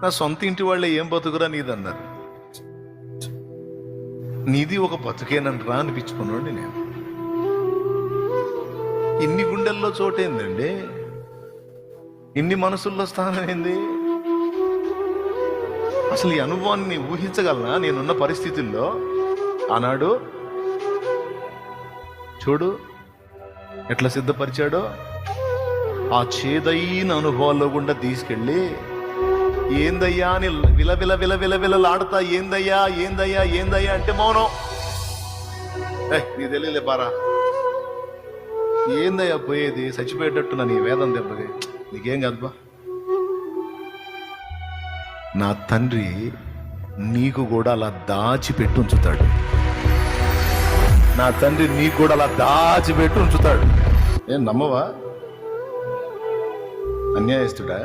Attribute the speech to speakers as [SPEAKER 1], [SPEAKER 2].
[SPEAKER 1] నా సొంత ఇంటి వాళ్ళే ఏం బతుకురా నీదన్నారు. నీది ఒక బతుకేనంటరా అనిపించుకున్నాండి నేను. ఇన్ని గుండెల్లో చోటేందండి, ఇన్ని మనసుల్లో స్థానం ఏంది? అసలు ఈ అనుభవాన్ని ఊహించగలనా నేనున్న పరిస్థితుల్లో? ఆనాడు చూడు ఎట్లా సిద్ధపరిచాడో, ఆ చేదైన అనుభవాల్లో గుండా తీసుకెళ్ళి ఏందయ్యా అని విలవిలలాడుతా ఏందయ్యా ఏందయ్యా ఏందయ్యా అంటే మౌనం. నీ తెలియలే బారా, ఏందయ్యా పోయేది, చచ్చిపోయేటట్టు నా నీ వేదం దెబ్బకి, నీకేం కాదు బా. నా తండ్రి నీకు కూడా అలా దాచిపెట్టి ఉంచుతాడు. నా తండ్రి నీకు కూడా అలా దాచిపెట్టి ఉంచుతాడు. ఏం నమ్మవా? అన్యాయస్తుడా?